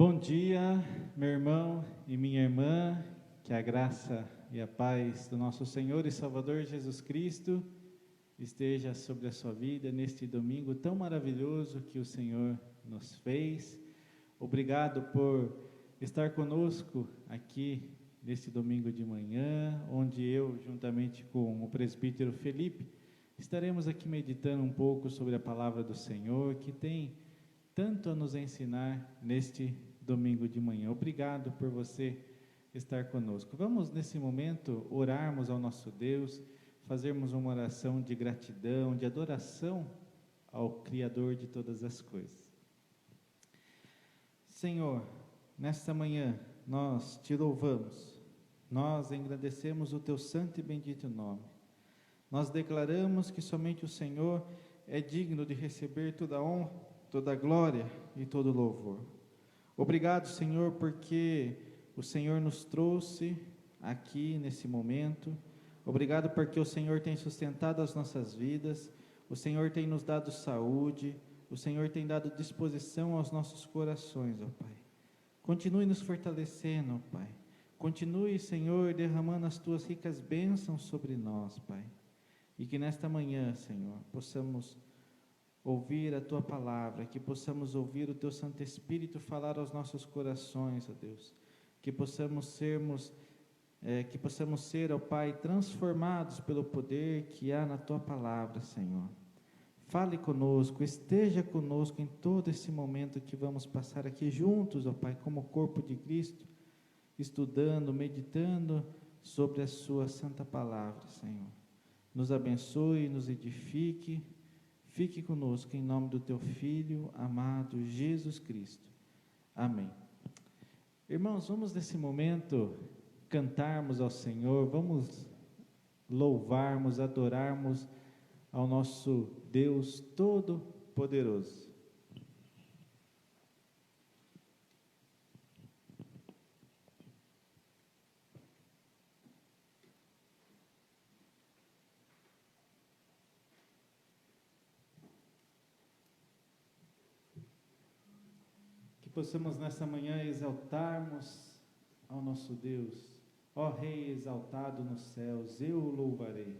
Bom dia, meu irmão e minha irmã, que a graça e a paz do nosso Senhor e Salvador Jesus Cristo esteja sobre a sua vida neste domingo tão maravilhoso que o Senhor nos fez. Obrigado por estar conosco aqui neste domingo de manhã, onde eu, juntamente com o presbítero Felipe, estaremos aqui meditando um pouco sobre a palavra do Senhor, que tem tanto a nos ensinar neste domingo de manhã. Obrigado por você estar conosco. Vamos, nesse momento, orarmos ao nosso Deus, fazermos uma oração de gratidão, de adoração ao Criador de todas as coisas. Senhor, nesta manhã, nós te louvamos, nós engrandecemos o teu santo e bendito nome. Nós declaramos que somente o Senhor é digno de receber toda a honra, toda a glória e todo o louvor. Obrigado, Senhor, porque o Senhor nos trouxe aqui nesse momento. Obrigado porque o Senhor tem sustentado as nossas vidas, o Senhor tem nos dado saúde, o Senhor tem dado disposição aos nossos corações, ó Pai. Continue nos fortalecendo, ó Pai. Continue, Senhor, derramando as tuas ricas bênçãos sobre nós, Pai. E que nesta manhã, Senhor, possamos ouvir a Tua palavra, que possamos ouvir o Teu Santo Espírito falar aos nossos corações, ó Deus, que possamos ser, ó Pai, transformados pelo poder que há na Tua palavra, Senhor. Fale conosco, esteja conosco em todo esse momento que vamos passar aqui juntos, ó Pai, como corpo de Cristo, estudando, meditando sobre a Sua santa palavra, Senhor. Nos abençoe, nos edifique. Fique conosco em nome do Teu Filho amado Jesus Cristo. Amém. Irmãos, vamos nesse momento cantarmos ao Senhor, vamos louvarmos, adorarmos ao nosso Deus Todo-Poderoso. Possamos nessa manhã exaltarmos ao nosso Deus. Ó Rei exaltado nos céus, eu o louvarei.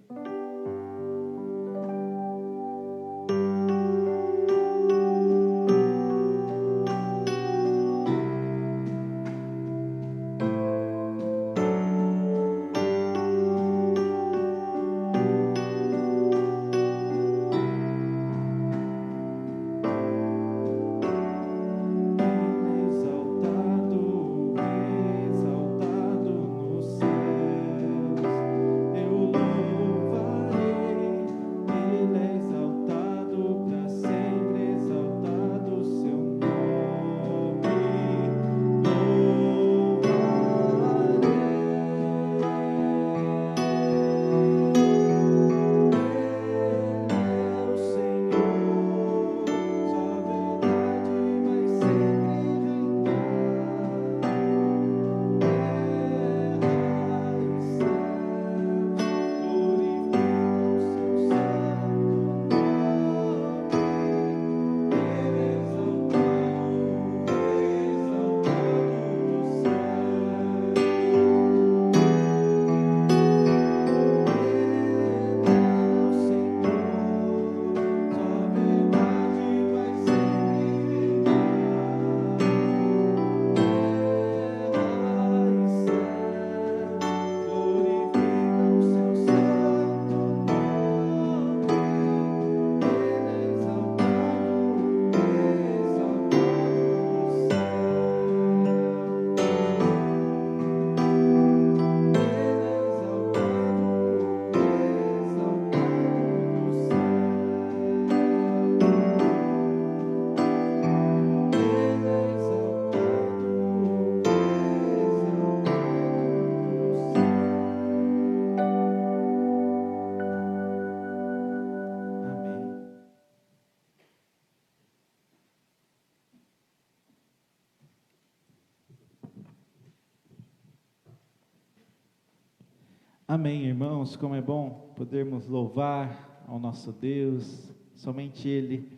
Amém, irmãos, como é bom podermos louvar ao nosso Deus, somente Ele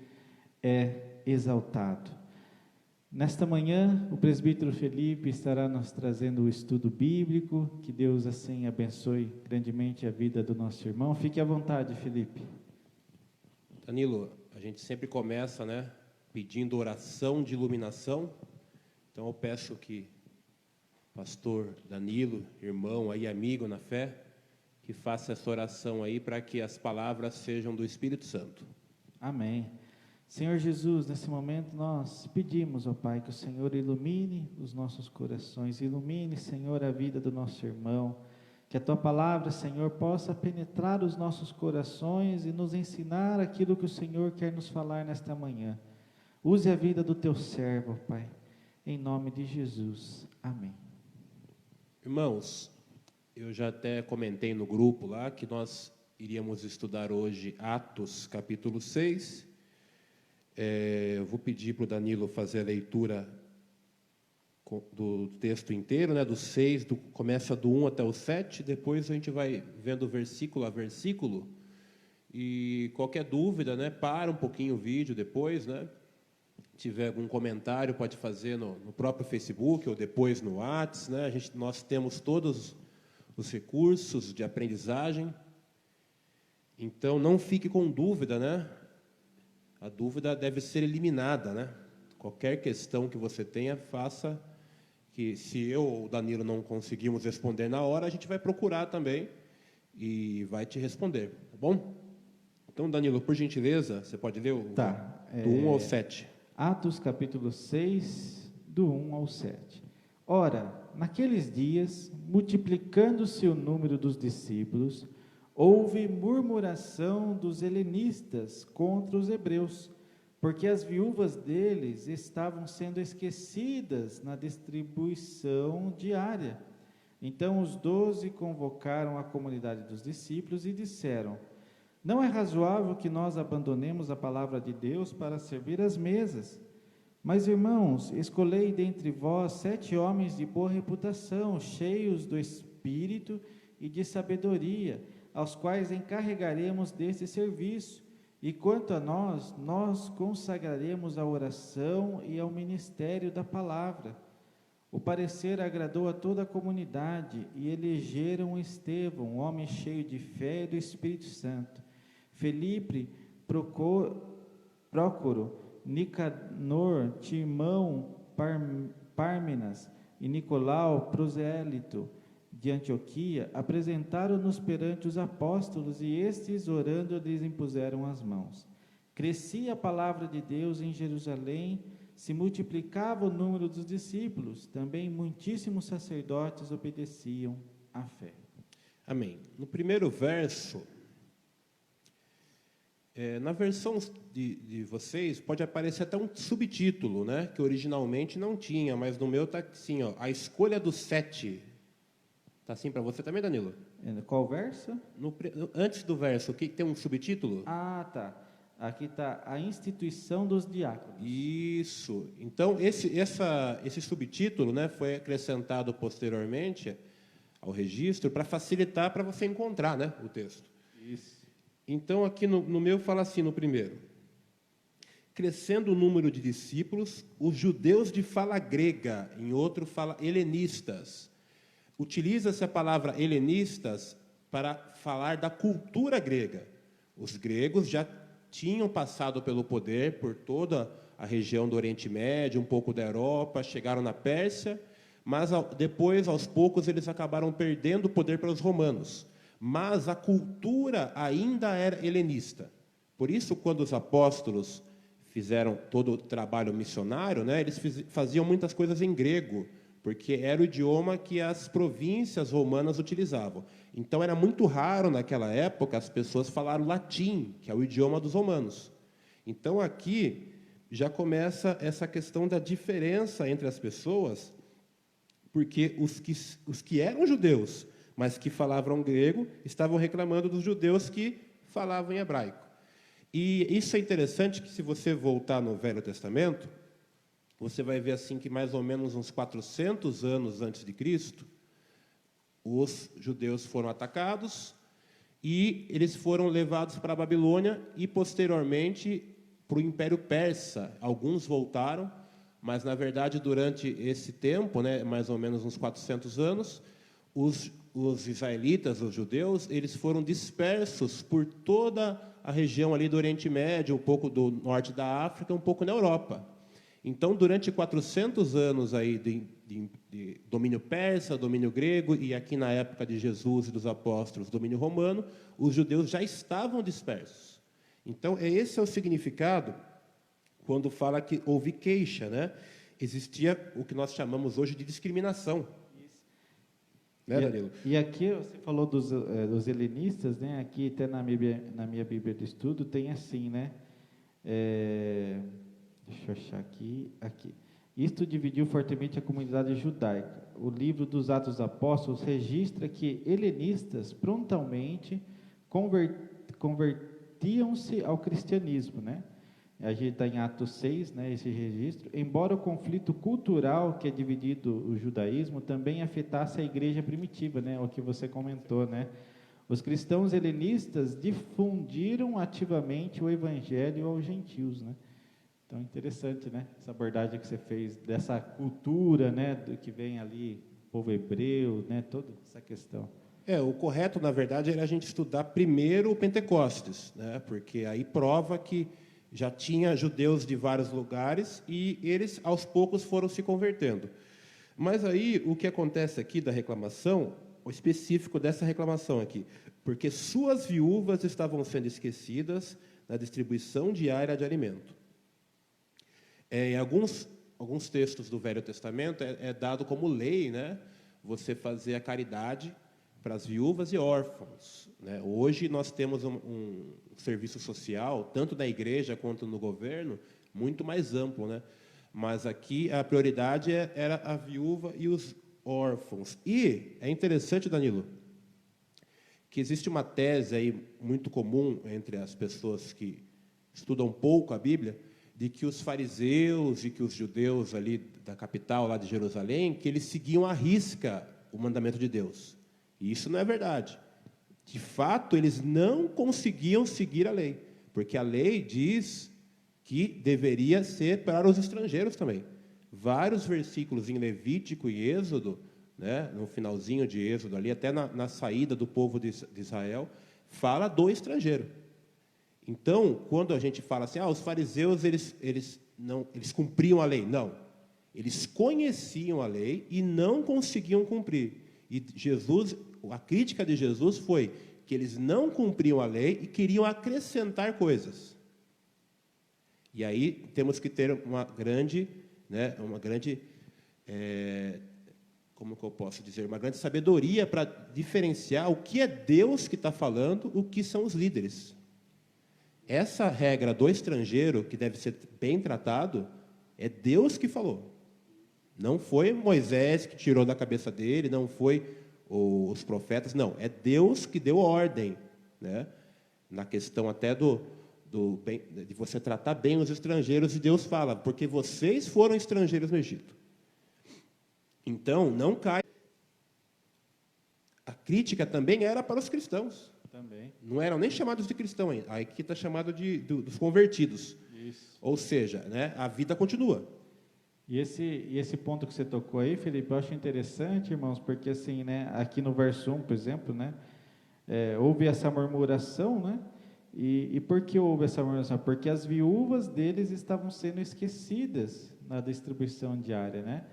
é exaltado. Nesta manhã, o presbítero Felipe estará nos trazendo o estudo bíblico. Que Deus assim abençoe grandemente a vida do nosso irmão. Fique à vontade, Felipe. Danilo, a gente sempre começa, pedindo oração de iluminação. Então eu peço que pastor Danilo, irmão aí, amigo na fé, que faça essa oração aí para que as palavras sejam do Espírito Santo. Amém. Senhor Jesus, nesse momento nós pedimos, ó Pai, que o Senhor ilumine os nossos corações, ilumine, Senhor, a vida do nosso irmão, que a Tua palavra, Senhor, possa penetrar os nossos corações e nos ensinar aquilo que o Senhor quer nos falar nesta manhã. Use a vida do Teu servo, ó Pai, em nome de Jesus. Amém. Irmãos, eu já até comentei no grupo lá que nós iríamos estudar hoje Atos, capítulo 6. Eu vou pedir para o Danilo fazer a leitura do texto inteiro, do 6, começa do 1 até o 7, depois a gente vai vendo versículo a versículo, e qualquer dúvida, para um pouquinho o vídeo depois, tiver algum comentário, pode fazer no próprio Facebook ou depois no WhatsApp, nós temos todos os recursos de aprendizagem, então não fique com dúvida, a dúvida deve ser eliminada, Qualquer questão que você tenha, faça, que se eu ou o Danilo não conseguimos responder na hora, a gente vai procurar também e vai te responder, tá bom? Então, Danilo, por gentileza, você pode ler do 1 ao 7. Atos capítulo 6, do 1 ao 7. Ora, naqueles dias, multiplicando-se o número dos discípulos, houve murmuração dos helenistas contra os hebreus, porque as viúvas deles estavam sendo esquecidas na distribuição diária. Então os 12 convocaram a comunidade dos discípulos e disseram: não é razoável que nós abandonemos a palavra de Deus para servir às mesas. Mas, irmãos, escolhei dentre vós 7 homens de boa reputação, cheios do Espírito e de sabedoria, aos quais encarregaremos deste serviço. E quanto a nós, nós consagraremos à oração e ao ministério da palavra. O parecer agradou a toda a comunidade, e elegeram Estevão, homem cheio de fé e do Espírito Santo, Felipe, Prócoro, Nicanor, Timão, Pármenas e Nicolau, prosélito de Antioquia, apresentaram-nos perante os apóstolos, e estes, orando, lhes impuseram as mãos. Crescia a palavra de Deus em Jerusalém, se multiplicava o número dos discípulos, também muitíssimos sacerdotes obedeciam à fé. Amém. No primeiro verso, na versão de vocês, pode aparecer até um subtítulo, que originalmente não tinha, mas no meu está assim, a escolha dos 7. Está assim para você também, Danilo? Qual verso? Antes do verso, que tem um subtítulo? Ah, tá. Aqui está a instituição dos diáconos. Isso. Então, esse subtítulo, foi acrescentado posteriormente ao registro para facilitar para você encontrar, o texto. Isso. Então, aqui no meu fala assim, no primeiro: crescendo o número de discípulos, os judeus de fala grega, em outro fala helenistas. Utiliza-se a palavra helenistas para falar da cultura grega. Os gregos já tinham passado pelo poder por toda a região do Oriente Médio, um pouco da Europa, chegaram na Pérsia, mas depois, aos poucos, eles acabaram perdendo o poder para os romanos. Mas a cultura ainda era helenista. Por isso, quando os apóstolos fizeram todo o trabalho missionário, eles faziam muitas coisas em grego, porque era o idioma que as províncias romanas utilizavam. Então, era muito raro, naquela época, as pessoas falarem latim, que é o idioma dos romanos. Então, aqui já começa essa questão da diferença entre as pessoas, porque os que eram judeus, mas que falavam grego, estavam reclamando dos judeus que falavam em hebraico. E isso é interessante, que se você voltar no Velho Testamento, você vai ver assim que mais ou menos uns 400 anos antes de Cristo, os judeus foram atacados e eles foram levados para a Babilônia e, posteriormente, para o Império Persa. Alguns voltaram, Mas, na verdade, durante esse tempo, né, mais ou menos uns 400 anos, os israelitas, os judeus, eles foram dispersos por toda a região ali do Oriente Médio, um pouco do norte da África, um pouco na Europa. Então, durante 400 anos aí de domínio persa, domínio grego, e aqui na época de Jesus e dos apóstolos, domínio romano, os judeus já estavam dispersos. Então, esse é o significado quando fala que houve queixa, né? Existia o que nós chamamos hoje de discriminação. Né, Danilo? E aqui você falou dos helenistas, né? Aqui até na minha Bíblia de Estudo tem assim, né? Deixa eu achar aqui. Isto dividiu fortemente a comunidade judaica. O livro dos Atos dos Apóstolos registra que helenistas prontamente convertiam-se ao cristianismo, né? A gente está em Atos 6, né, esse registro. Embora o conflito cultural que é dividido o judaísmo também afetasse a igreja primitiva, né, o que você comentou, né? Os cristãos helenistas difundiram ativamente o evangelho aos gentios, né? Então, interessante, né, essa abordagem que você fez dessa cultura, né, do que vem ali, povo hebreu, né, toda essa questão. O correto, na verdade, era a gente estudar primeiro o Pentecostes, né, porque aí prova que já tinha judeus de vários lugares e eles, aos poucos, foram se convertendo. Mas aí, o que acontece aqui da reclamação, o específico dessa reclamação aqui, porque suas viúvas estavam sendo esquecidas na distribuição diária de alimento. Em alguns textos do Velho Testamento é dado como lei, né, você fazer a caridade para as viúvas e órfãos, né? Hoje nós temos um serviço social, tanto na igreja quanto no governo, muito mais amplo, né? Mas aqui a prioridade era a viúva e os órfãos. E é interessante, Danilo, que existe uma tese aí muito comum entre as pessoas que estudam pouco a Bíblia, de que os fariseus e que os judeus ali da capital, lá de Jerusalém, que eles seguiam à risca o mandamento de Deus. E isso não é verdade. De fato, eles não conseguiam seguir a lei, porque a lei diz que deveria ser para os estrangeiros também. Vários versículos em Levítico e Êxodo, né, no finalzinho de Êxodo, ali, até na saída do povo de Israel, fala do estrangeiro. Então, quando a gente fala assim, os fariseus eles cumpriam a lei. Não. Eles conheciam a lei e não conseguiam cumprir. E a crítica de Jesus foi que eles não cumpriam a lei e queriam acrescentar coisas. E aí temos que ter uma grande, como que eu posso dizer, uma grande sabedoria para diferenciar o que é Deus que está falando, o que são os líderes. Essa regra do estrangeiro, que deve ser bem tratado, é Deus que falou. Não foi Moisés que tirou da cabeça dele, não foi os profetas, não. É Deus que deu ordem, né? Na questão até de você tratar bem os estrangeiros, e Deus fala, porque vocês foram estrangeiros no Egito. Então, não cai. A crítica também era para os cristãos. Também. Não eram nem chamados de cristão ainda. Aqui está chamado dos convertidos. Isso. Ou seja, né, a vida continua. E esse ponto que você tocou aí, Felipe, eu acho interessante, irmãos, porque assim, né, aqui no verso 1, por exemplo, né, houve essa murmuração, né? E por que houve essa murmuração? Porque as viúvas deles estavam sendo esquecidas na distribuição diária, né?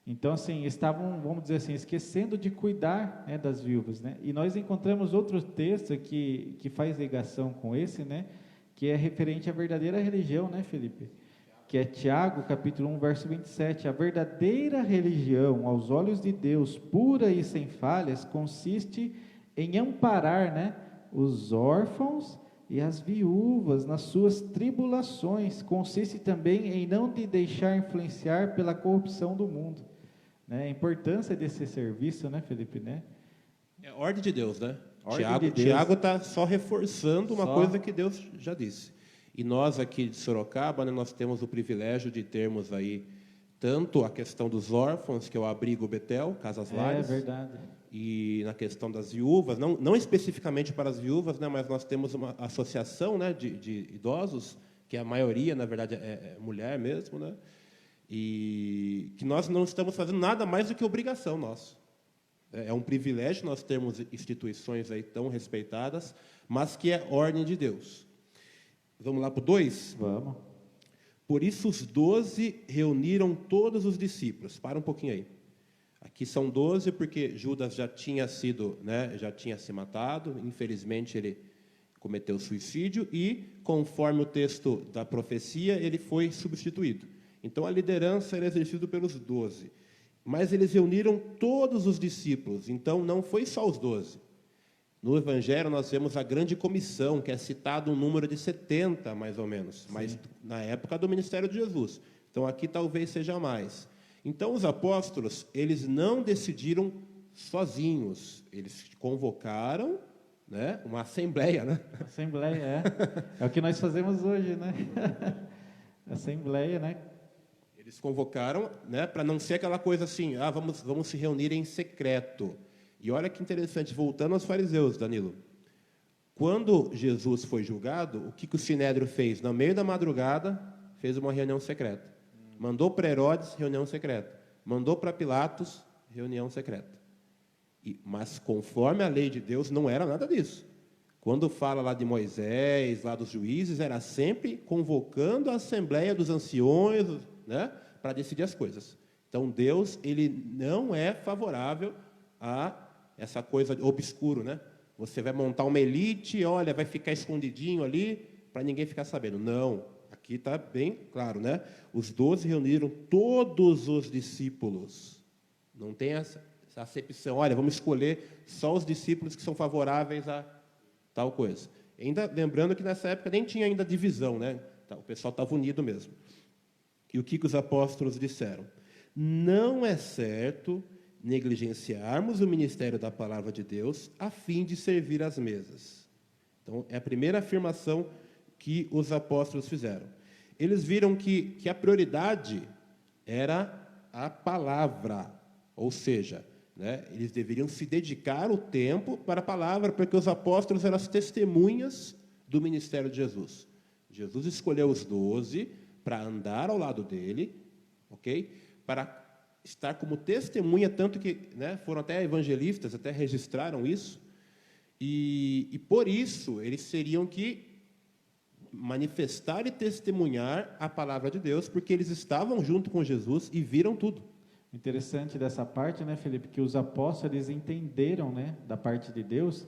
Então, assim, estavam, vamos dizer assim, esquecendo de cuidar, né, das viúvas, né? E nós encontramos outro texto que faz ligação com esse, né, que é referente à verdadeira religião, né, Felipe? Que é Tiago, capítulo 1, verso 27. A verdadeira religião, aos olhos de Deus, pura e sem falhas, consiste em amparar, né, os órfãos e as viúvas nas suas tribulações. Consiste também em não te deixar influenciar pela corrupção do mundo. Né? A importância desse serviço, né, Felipe? Né? É ordem de Deus, né? Ordem de Deus. Tiago está só reforçando uma coisa que Deus já disse. E nós aqui de Sorocaba, né, nós temos o privilégio de termos aí tanto a questão dos órfãos, que é o abrigo Betel, Casas Lares. É verdade. E na questão das viúvas, não especificamente para as viúvas, né, mas nós temos uma associação, né, de idosos, que a maioria, na verdade, é mulher mesmo, né? e que nós não estamos fazendo nada mais do que obrigação nossa. É um privilégio nós termos instituições aí tão respeitadas, mas que é ordem de Deus. Vamos lá para o 2? Vamos. Por isso os 12 reuniram todos os discípulos. Para um pouquinho aí. Aqui são 12 porque Judas já tinha já tinha se matado, infelizmente ele cometeu suicídio e, conforme o texto da profecia, ele foi substituído. Então a liderança era exercida pelos 12. Mas eles reuniram todos os discípulos, então não foi só os 12. No Evangelho nós vemos a grande comissão, que é citado um número de 70, mais ou menos, sim, mas na época do ministério de Jesus. Então aqui talvez seja mais. Então os apóstolos, eles não decidiram sozinhos, eles convocaram, né, uma assembleia, né? Assembleia, é o que nós fazemos hoje, né? Assembleia, né? Eles convocaram, né, para não ser aquela coisa assim, vamos se reunir em secreto. E olha que interessante, voltando aos fariseus, Danilo. Quando Jesus foi julgado, o que o Sinédrio fez? No meio da madrugada, fez uma reunião secreta. Mandou para Herodes, reunião secreta. Mandou para Pilatos, reunião secreta. Mas conforme a lei de Deus, não era nada disso. Quando fala lá de Moisés, lá dos juízes, era sempre convocando a assembleia dos anciões, né, para decidir as coisas. Então, Deus, ele não é favorável a essa coisa obscuro, né? Você vai montar uma elite, olha, vai ficar escondidinho ali, para ninguém ficar sabendo. Não, aqui está bem claro, né? Os 12 reuniram todos os discípulos. Não tem essa acepção, olha, vamos escolher só os discípulos que são favoráveis a tal coisa. Ainda lembrando que nessa época nem tinha ainda divisão, né? O pessoal estava unido mesmo. E o que os apóstolos disseram? Não é certo negligenciarmos o ministério da palavra de Deus a fim de servir às mesas. Então, é a primeira afirmação que os apóstolos fizeram. Eles viram que a prioridade era a palavra, ou seja, né, eles deveriam se dedicar o tempo para a palavra, porque os apóstolos eram as testemunhas do ministério de Jesus. Jesus escolheu os 12 para andar ao lado dele, ok? Para estar como testemunha, tanto que, né, foram até evangelistas, até registraram isso, e por isso eles teriam que manifestar e testemunhar a palavra de Deus, porque eles estavam junto com Jesus e viram tudo. Interessante dessa parte, né, Felipe, que os apóstolos eles entenderam, né, da parte de Deus,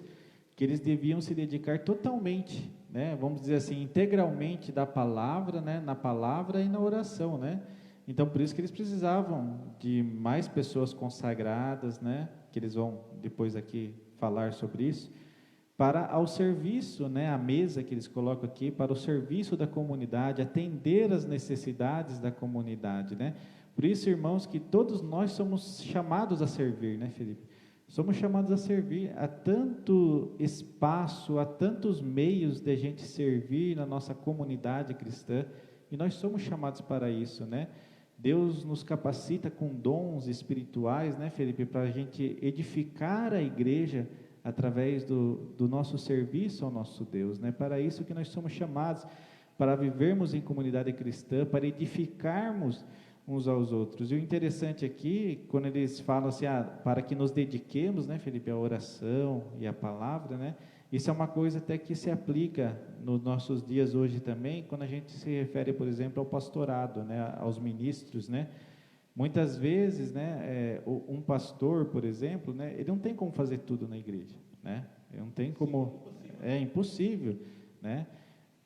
que eles deviam se dedicar totalmente, né, vamos dizer assim, integralmente da palavra, né, na palavra e na oração, né. Então, por isso que eles precisavam de mais pessoas consagradas, né, que eles vão depois aqui falar sobre isso, para ao serviço, né, a mesa que eles colocam aqui, para o serviço da comunidade, atender as necessidades da comunidade, né. Por isso, irmãos, que todos nós somos chamados a servir, né, Felipe? Somos chamados a servir, há tanto espaço, há tantos meios de a gente servir na nossa comunidade cristã, e nós somos chamados para isso, né? Deus nos capacita com dons espirituais, né, Felipe, para a gente edificar a igreja através do nosso serviço ao nosso Deus, né? Para isso que nós somos chamados, para vivermos em comunidade cristã, para edificarmos uns aos outros. E o interessante aqui, quando eles falam assim, para que nos dediquemos, né, Felipe, à oração e à palavra, né? Isso é uma coisa até que se aplica nos nossos dias hoje também, quando a gente se refere, por exemplo, ao pastorado, né, aos ministros, né? Muitas vezes, né, um pastor, por exemplo, né, ele não tem como fazer tudo na igreja, né? Ele não tem como, é impossível, né?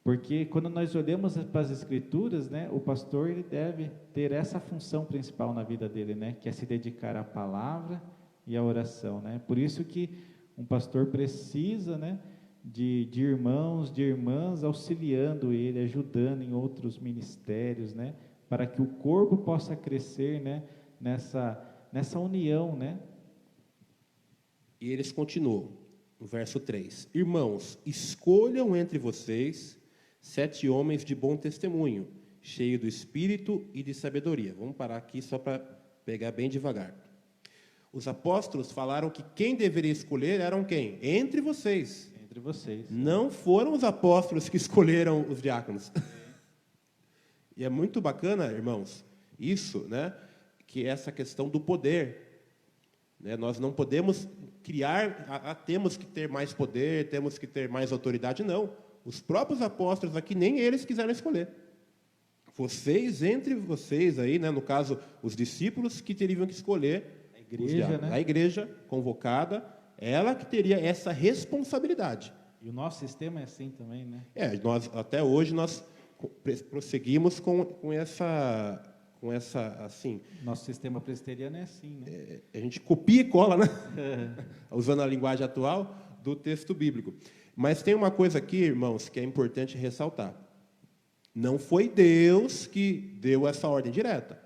Porque quando nós olhamos para as Escrituras, né, o pastor ele deve ter essa função principal na vida dele, né, que é se dedicar à palavra e à oração, né? Por isso que um pastor precisa, né, de irmãos, de irmãs auxiliando ele, ajudando em outros ministérios, né, para que o corpo possa crescer, né, nessa união, né? E eles continuam, no verso 3. Irmãos, escolham entre vocês 7 homens de bom testemunho, cheios do Espírito e de sabedoria. Vamos parar aqui só para pegar bem devagar. Os apóstolos falaram que quem deveria escolher eram quem? Entre vocês. Entre vocês. Não foram os apóstolos que escolheram os diáconos. E é muito bacana, irmãos, isso, né, que é essa questão do poder. Né? Nós não podemos criar, temos que ter mais poder, temos que ter mais autoridade, não. Os próprios apóstolos aqui, nem eles quiseram escolher. Vocês, entre vocês aí, né, no caso, os discípulos que teriam que escolher A igreja, né? a igreja convocada, ela que teria essa responsabilidade. E o nosso sistema é assim também, né? Nós, até hoje, nós prosseguimos com essa, assim, Nosso sistema presbiteriano é assim, né? a gente copia e cola, né? Usando a linguagem atual do texto bíblico. Mas tem uma coisa aqui, irmãos, que é importante ressaltar. Não foi Deus que deu essa ordem direta.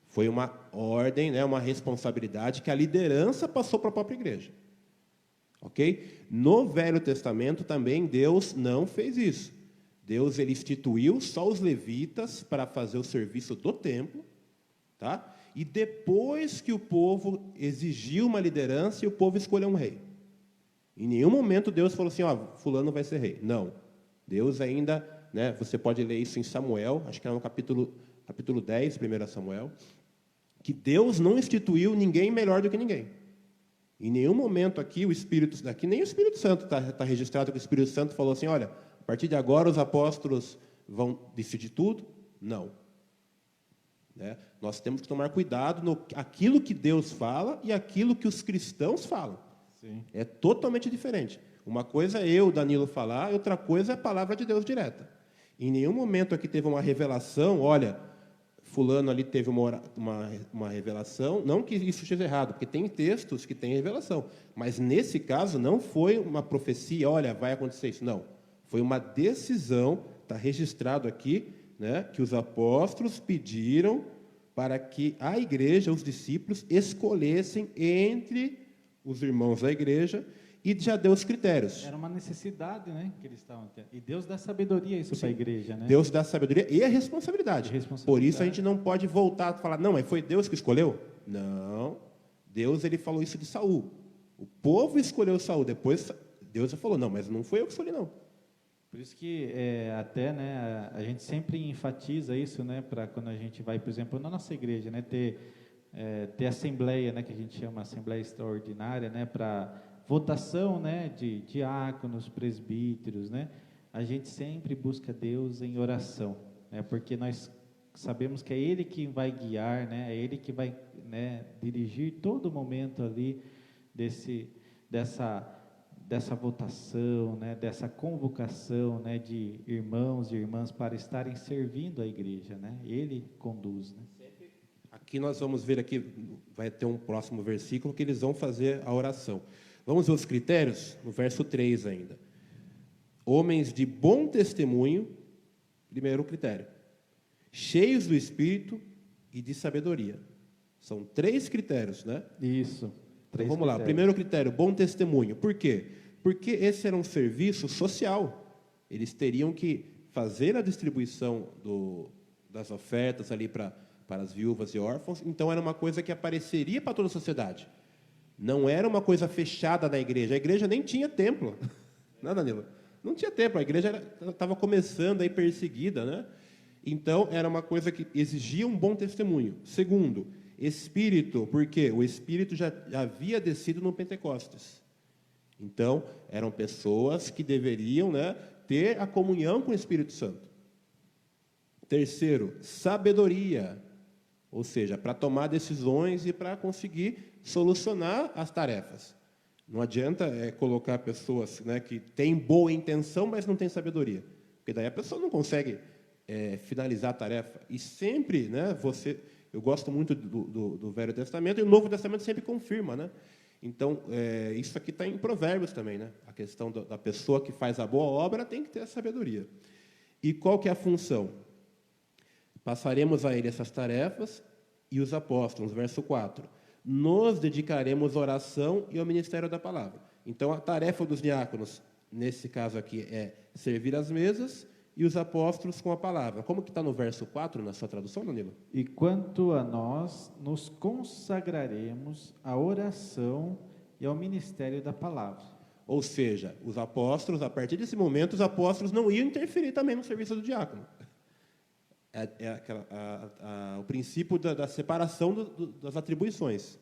Foi uma ordem, né, uma responsabilidade que a liderança passou para a própria igreja. Ok? No Velho Testamento também Deus não fez isso. Deus ele instituiu só os levitas para fazer o serviço do templo, tá? E depois que o povo exigiu uma liderança e o povo escolheu um rei. Em nenhum momento Deus falou assim, ó, fulano vai ser rei. Não. Deus ainda, né, você pode ler isso em Samuel, acho que é no capítulo 10, 1 Samuel, que Deus não instituiu ninguém melhor do que ninguém. Em nenhum momento aqui o Espírito, aqui nem o Espírito Santo está registrado que o Espírito Santo falou assim, olha, a partir de agora os apóstolos vão decidir tudo. Não. Né? Nós temos que tomar cuidado no aquilo que Deus fala e aquilo que os cristãos falam. Sim. É totalmente diferente. Uma coisa é eu, Danilo, falar, e outra coisa é a palavra de Deus direta. Em nenhum momento aqui teve uma revelação, olha, fulano ali teve uma revelação, não que isso esteja errado, porque tem textos que têm revelação, mas nesse caso não foi uma profecia, olha, vai acontecer isso, não. Foi uma decisão, está registrado aqui, né, que os apóstolos pediram para que a igreja, os discípulos, escolhessem entre os irmãos da igreja e já deu os critérios. Era uma necessidade, né, que eles estavam tendo. E Deus dá sabedoria isso para a igreja, né? Deus dá sabedoria e a responsabilidade. Por isso a gente não pode voltar a falar, não, mas foi Deus que escolheu? Não. Deus ele falou isso de Saul. O povo escolheu Saul. Depois Deus falou, não, mas não foi eu que escolhi, não. Por isso que até, né, a gente sempre enfatiza isso, né, para quando a gente vai, por exemplo, na nossa igreja, né, ter assembleia, né, que a gente chama assembleia extraordinária, né, para votação, né, de diáconos, presbíteros, né, a gente sempre busca Deus em oração, né, porque nós sabemos que é Ele que vai guiar, né, é Ele que vai, né, dirigir todo momento ali dessa votação, né, dessa convocação, né, de irmãos e irmãs para estarem servindo a igreja, né, Ele conduz, né. Aqui nós vamos ver aqui, vai ter um próximo versículo que eles vão fazer a oração. Vamos ver os critérios? No verso 3 ainda. Homens de bom testemunho, primeiro critério. Cheios do Espírito e de sabedoria. São 3 critérios, né? Isso. Então, vamos lá. Primeiro critério, bom testemunho. Por quê? Porque esse era um serviço social. Eles teriam que fazer a distribuição das ofertas ali para as viúvas e órfãos. Então, era uma coisa que apareceria para toda a sociedade. Não era uma coisa fechada na igreja. A igreja nem tinha templo. Não, Danilo? Não tinha templo. A igreja estava começando aí perseguida, né? Então, era uma coisa que exigia um bom testemunho. Segundo, Espírito, porque o Espírito já havia descido no Pentecostes. Então, eram pessoas que deveriam, né, ter a comunhão com o Espírito Santo. Terceiro, sabedoria, ou seja, para tomar decisões e para conseguir solucionar as tarefas. Não adianta colocar pessoas, né, que têm boa intenção, mas não têm sabedoria, porque daí a pessoa não consegue finalizar a tarefa. E sempre, né, eu gosto muito do Velho Testamento, e o Novo Testamento sempre confirma, né? Então, isso aqui está em Provérbios também, né? A questão da pessoa que faz a boa obra tem que ter a sabedoria. E qual que é a função? Passaremos a ele essas tarefas e os apóstolos, verso 4. Nos dedicaremos à oração e ao ministério da palavra. Então, a tarefa dos diáconos, nesse caso aqui, é servir as mesas e os apóstolos com a palavra. Como que está no verso 4, na sua tradução, Danilo? E quanto a nós, nos consagraremos à oração e ao ministério da palavra. Ou seja, os apóstolos, a partir desse momento, os apóstolos não iam interferir também no serviço do diácono. O princípio da separação das atribuições.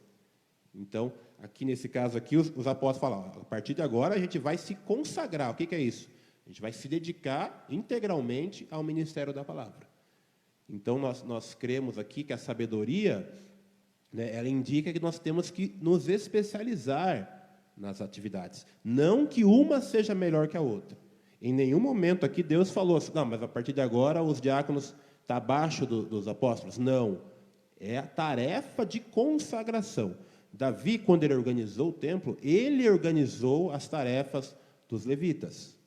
Então, aqui nesse caso aqui, os apóstolos falam, a partir de agora a gente vai se consagrar. O que é isso? A gente vai se dedicar integralmente ao ministério da palavra. Então, nós cremos aqui que a sabedoria, né, ela indica que nós temos que nos especializar nas atividades. Não que uma seja melhor que a outra. Em nenhum momento aqui Deus falou assim, não, mas a partir de agora os diáconos estão abaixo dos apóstolos. Não. É a tarefa de consagração. Davi, quando ele organizou o templo, ele organizou as tarefas dos levitas.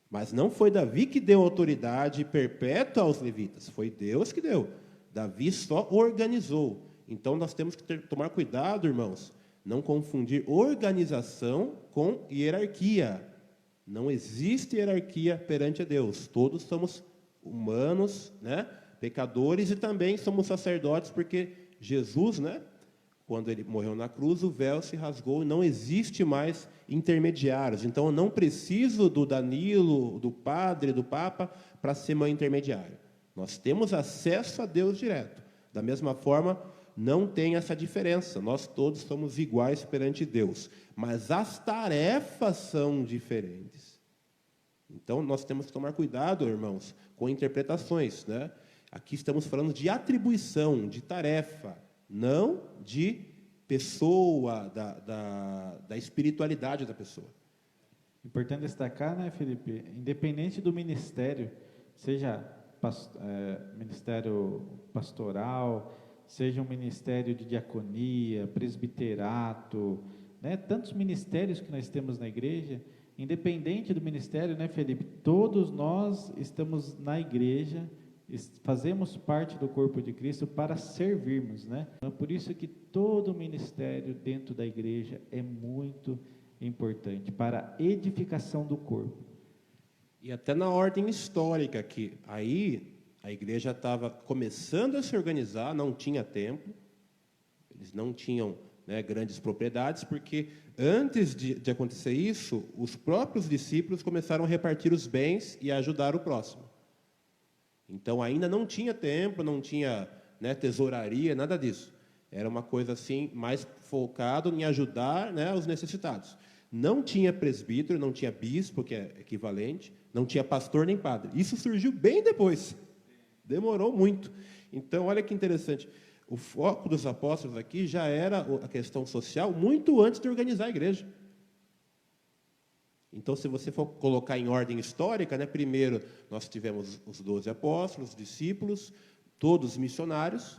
Mas não foi Davi que deu autoridade perpétua aos levitas, foi Deus que deu. Davi só organizou. Então, nós temos que tomar cuidado, irmãos, não confundir organização com hierarquia. Não existe hierarquia perante a Deus. Todos somos humanos, né, pecadores, e também somos sacerdotes, porque Jesus, né, quando ele morreu na cruz, o véu se rasgou e não existe mais intermediários. Então, eu não preciso do Danilo, do padre, do Papa, para ser meu intermediário. Nós temos acesso a Deus direto. Da mesma forma, não tem essa diferença. Nós todos somos iguais perante Deus. Mas as tarefas são diferentes. Então, nós temos que tomar cuidado, irmãos, com interpretações, né? Aqui estamos falando de atribuição, de tarefa, não de pessoa, da espiritualidade da pessoa. Importante destacar, né, Felipe, independente do ministério, seja ministério pastoral, seja um ministério de diaconia, presbiterato, né, tantos ministérios que nós temos na igreja, independente do ministério, né, Felipe, todos nós estamos na igreja, fazemos parte do corpo de Cristo para servirmos, né? Então, por isso que todo ministério dentro da igreja é muito importante para a edificação do corpo. E até na ordem histórica, que aí a igreja estava começando a se organizar, não tinha templo, eles não tinham, né, grandes propriedades, porque antes de acontecer isso, os próprios discípulos começaram a repartir os bens e a ajudar o próximo. Então, ainda não tinha templo, não tinha, né, tesouraria, nada disso. Era uma coisa assim, mais focado em ajudar, né, os necessitados. Não tinha presbítero, não tinha bispo, que é equivalente, não tinha pastor nem padre. Isso surgiu bem depois. Demorou muito. Então, olha que interessante. O foco dos apóstolos aqui já era a questão social muito antes de organizar a igreja. Então, se você for colocar em ordem histórica, né, primeiro nós tivemos os 12 apóstolos, os discípulos, todos missionários,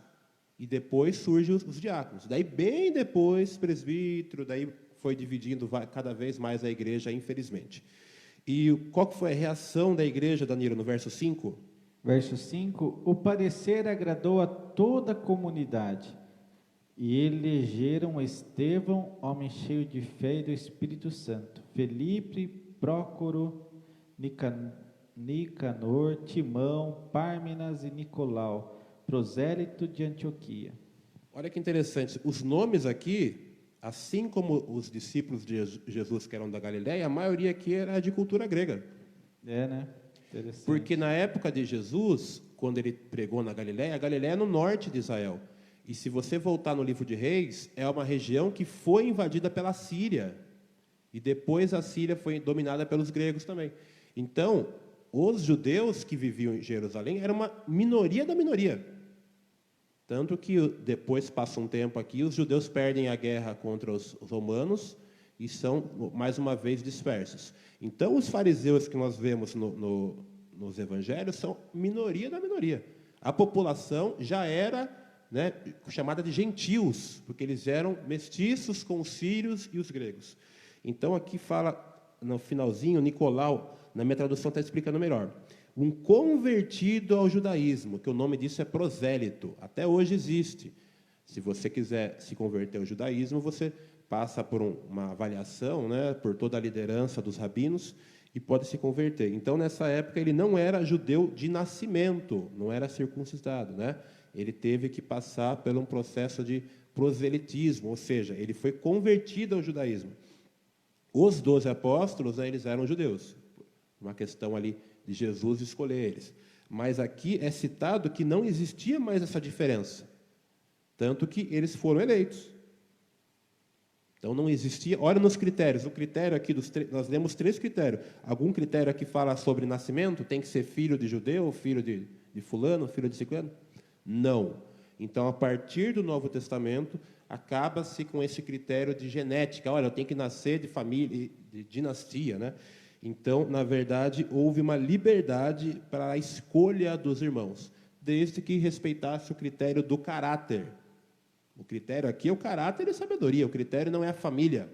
e depois surgem os diáconos. Daí, bem depois, presbítero, daí foi dividindo cada vez mais a igreja, infelizmente. E qual que foi a reação da igreja, Danilo, no verso 5? Verso 5, o parecer agradou a toda a comunidade, e elegeram Estevão, homem cheio de fé e do Espírito Santo, Felipe, Prócoro, Nicanor, Timão, Pármenas e Nicolau, prosélito de Antioquia. Olha que interessante, os nomes aqui, assim como os discípulos de Jesus que eram da Galileia, a maioria aqui era de cultura grega. É, né? Interessante. Porque na época de Jesus, quando ele pregou na Galileia, a Galileia é no norte de Israel. E se você voltar no livro de Reis, é uma região que foi invadida pela Síria. E depois a Síria foi dominada pelos gregos também. Então, os judeus que viviam em Jerusalém eram uma minoria da minoria. Tanto que depois passa um tempo aqui, os judeus perdem a guerra contra os romanos e são, mais uma vez, dispersos. Então, os fariseus que nós vemos nos evangelhos são minoria da minoria. A população já era, né, chamada de gentios, porque eles eram mestiços com os sírios e os gregos. Então, aqui fala, no finalzinho, Nicolau, na minha tradução está explicando melhor. Um convertido ao judaísmo, que o nome disso é prosélito. Até hoje existe. Se você quiser se converter ao judaísmo, você passa por uma avaliação, né, por toda a liderança dos rabinos, e pode se converter. Então, nessa época, ele não era judeu de nascimento, não era circuncidado, né? Ele teve que passar por um processo de proselitismo, ou seja, ele foi convertido ao judaísmo. Os 12 apóstolos, né, eles eram judeus, uma questão ali de Jesus escolher eles. Mas aqui é citado que não existia mais essa diferença. Tanto que eles foram eleitos. Então não existia. Olha nos critérios. O critério aqui, nós lemos 3 critérios. Algum critério aqui fala sobre nascimento? Tem que ser filho de judeu, filho de fulano, filho de ciclano? Não. Então, a partir do Novo Testamento, acaba-se com esse critério de genética. Olha, eu tenho que nascer de família, de dinastia, né? Então, na verdade, houve uma liberdade para a escolha dos irmãos, desde que respeitasse o critério do caráter. O critério aqui é o caráter e a sabedoria, o critério não é a família.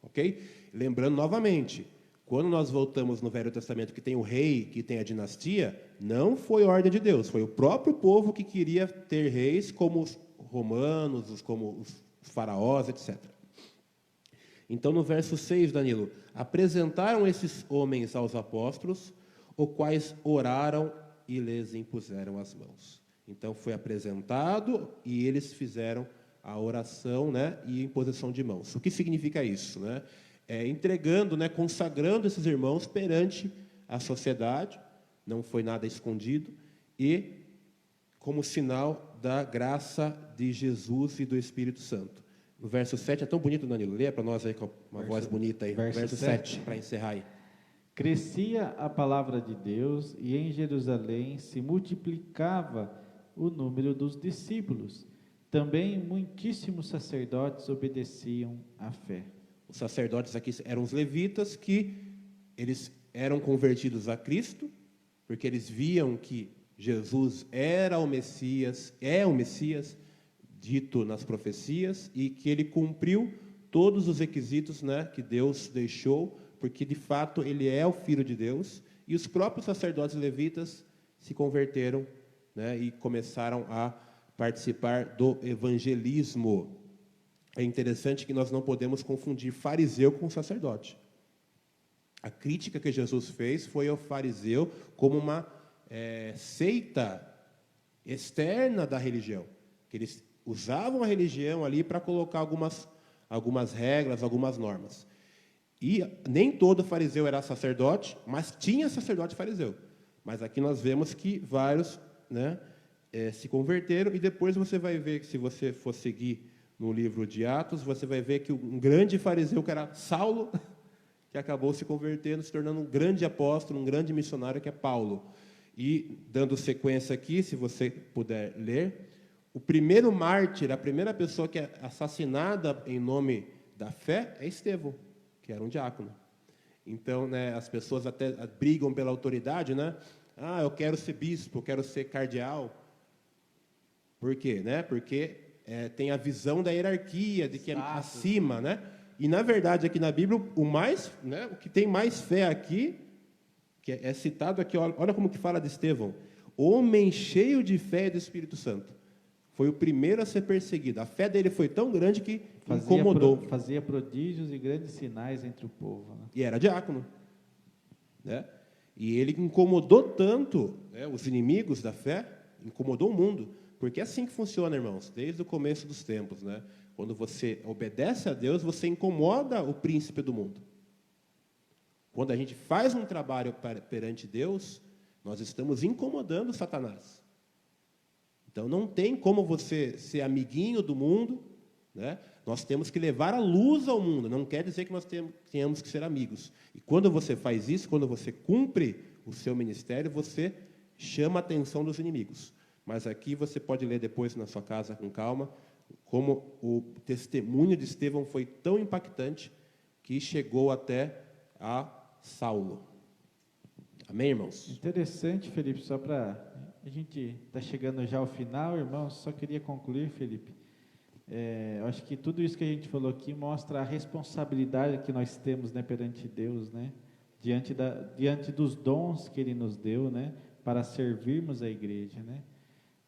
Ok? Lembrando novamente, quando nós voltamos no Velho Testamento, que tem o rei, que tem a dinastia, não foi ordem de Deus, foi o próprio povo que queria ter reis como os romanos, como os faraós, etc. Então, no verso 6, Danilo, apresentaram esses homens aos apóstolos, os quais oraram e lhes impuseram as mãos. Então, foi apresentado e eles fizeram a oração, né, e imposição de mãos. O que significa isso? Né? Entregando, né, consagrando esses irmãos perante a sociedade, não foi nada escondido, e como sinal da graça de Jesus e do Espírito Santo. No verso 7, é tão bonito, Danilo, lê para nós aí com uma voz bonita aí. Verso 7, para encerrar aí. Crescia a palavra de Deus e em Jerusalém se multiplicava o número dos discípulos. Também muitíssimos sacerdotes obedeciam à fé. Os sacerdotes aqui eram os levitas, que eles eram convertidos a Cristo, porque eles viam que Jesus era o Messias, é o Messias dito nas profecias, e que ele cumpriu todos os requisitos, né, que Deus deixou, porque de fato ele é o Filho de Deus, e os próprios sacerdotes levitas se converteram, né, e começaram a participar do evangelismo. É interessante que nós não podemos confundir fariseu com sacerdote. A crítica que Jesus fez foi ao fariseu como uma seita externa da religião, que eles usavam a religião ali para colocar algumas regras, algumas normas. E nem todo fariseu era sacerdote, mas tinha sacerdote fariseu. Mas aqui nós vemos que vários, né, se converteram, e depois você vai ver que, se você for seguir no livro de Atos, você vai ver que um grande fariseu, que era Saulo, que acabou se convertendo, se tornando um grande apóstolo, um grande missionário, que é Paulo. E, dando sequência aqui, se você puder ler, o primeiro mártir, a primeira pessoa que é assassinada em nome da fé, é Estevão, que era um diácono. Então, né, as pessoas até brigam pela autoridade, né? Ah, eu quero ser bispo, eu quero ser cardeal. Por quê? Né? Porque tem a visão da hierarquia, de que é acima, né? E, na verdade, aqui na Bíblia, o que tem mais fé aqui, que é citado aqui, olha como que fala de Estevão: homem cheio de fé e do Espírito Santo. Foi o primeiro a ser perseguido. A fé dele foi tão grande que incomodou. Fazia prodígios e grandes sinais entre o povo. Né? E era diácono. Né? E ele incomodou tanto, né, os inimigos da fé, incomodou o mundo. Porque é assim que funciona, irmãos, desde o começo dos tempos. Né? Quando você obedece a Deus, você incomoda o príncipe do mundo. Quando a gente faz um trabalho perante Deus, nós estamos incomodando Satanás. Então, não tem como você ser amiguinho do mundo, né? Nós temos que levar a luz ao mundo, não quer dizer que nós tenhamos que ser amigos. E quando você faz isso, quando você cumpre o seu ministério, você chama a atenção dos inimigos. Mas aqui você pode ler depois na sua casa com calma, como o testemunho de Estevão foi tão impactante que chegou até a Saulo. Amém, irmãos? Interessante, Felipe, só para... A gente está chegando já ao final, irmãos, só queria concluir, Felipe. Eu acho que tudo isso que a gente falou aqui mostra a responsabilidade que nós temos, né, perante Deus, né, diante dos dons que Ele nos deu, né, para servirmos a igreja, né.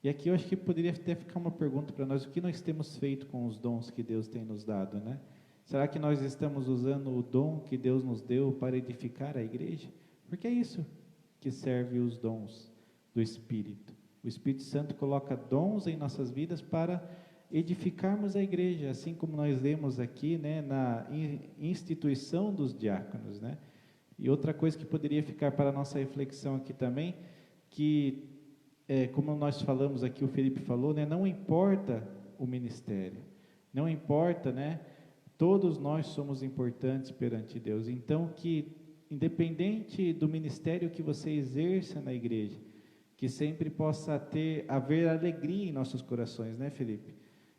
E aqui eu acho que poderia até ficar uma pergunta para nós: o que nós temos feito com os dons que Deus tem nos dado, né? Será que nós estamos usando o dom que Deus nos deu para edificar a igreja? Porque é isso que serve os dons do Espírito. O Espírito Santo coloca dons em nossas vidas para edificarmos a igreja, assim como nós lemos aqui, né, na instituição dos diáconos, né? E outra coisa que poderia ficar para a nossa reflexão aqui também, que, como nós falamos aqui, o Felipe falou, né, não importa o ministério, não importa, né, todos nós somos importantes perante Deus. Então, que independente do ministério que você exerça na igreja, que sempre possa haver alegria em nossos corações, né, Felipe?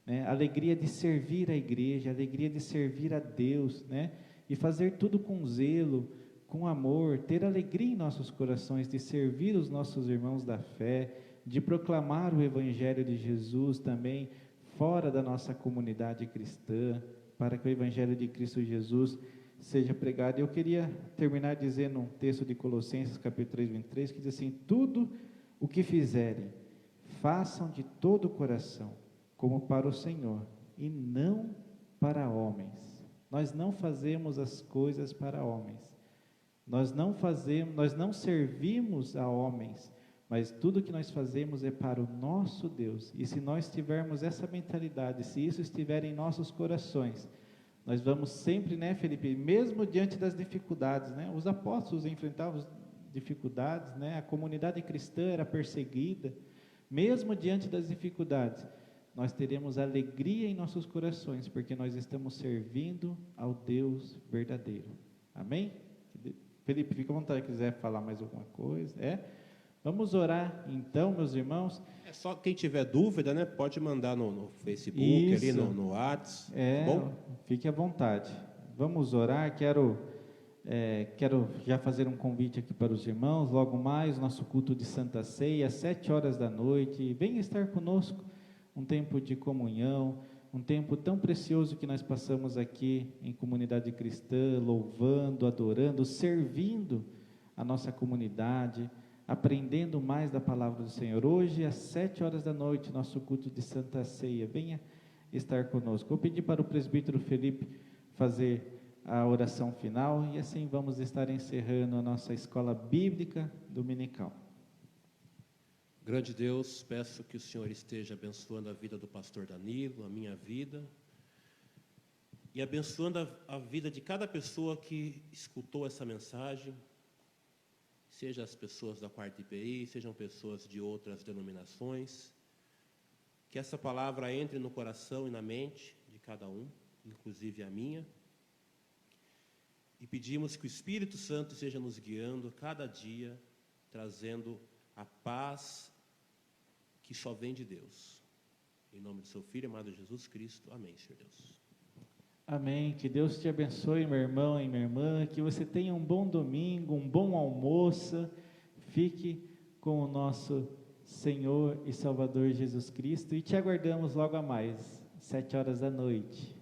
Né? Alegria de servir a igreja, alegria de servir a Deus, né? E fazer tudo com zelo, com amor, ter alegria em nossos corações, de servir os nossos irmãos da fé, de proclamar o Evangelho de Jesus também fora da nossa comunidade cristã, para que o Evangelho de Cristo Jesus seja pregado. Eu queria terminar dizendo um texto de Colossenses, capítulo 3, 23, que diz assim: tudo o que fizerem, façam de todo o coração, como para o Senhor, e não para homens. Nós não fazemos as coisas para homens. Nós não servimos a homens, mas tudo que nós fazemos é para o nosso Deus. E se nós tivermos essa mentalidade, se isso estiver em nossos corações, nós vamos sempre, né, Felipe, mesmo diante das dificuldades, né? Os apóstolos enfrentavam dificuldades, né? A comunidade cristã era perseguida. Mesmo diante das dificuldades, nós teremos alegria em nossos corações, porque nós estamos servindo ao Deus verdadeiro. Amém? Felipe, fica à vontade, se quiser falar mais alguma coisa. Vamos orar então, meus irmãos. Só quem tiver dúvida, né, pode mandar no Facebook, Isso. ali no WhatsApp. Tá bom? Fique à vontade. Vamos orar. Quero já fazer um convite aqui para os irmãos. Logo mais, nosso culto de Santa Ceia, às 7h. Venha estar conosco, um tempo de comunhão, um tempo tão precioso que nós passamos aqui em comunidade cristã, louvando, adorando, servindo a nossa comunidade, aprendendo mais da palavra do Senhor. Hoje, às 7h, nosso culto de Santa Ceia. Venha estar conosco. Vou pedir para o presbítero Felipe fazer a oração final, e assim vamos estar encerrando a nossa escola bíblica dominical. Grande Deus, peço que o Senhor esteja abençoando a vida do pastor Danilo, a minha vida, e abençoando a vida de cada pessoa que escutou essa mensagem, seja as pessoas da quarta IPI, sejam pessoas de outras denominações, que essa palavra entre no coração e na mente de cada um, inclusive a minha, e pedimos que o Espírito Santo esteja nos guiando cada dia, trazendo a paz que só vem de Deus. Em nome do seu Filho, amado Jesus Cristo. Amém, Senhor Deus. Amém. Que Deus te abençoe, meu irmão e minha irmã. Que você tenha um bom domingo, um bom almoço. Fique com o nosso Senhor e Salvador Jesus Cristo. E te aguardamos logo a mais, 7h.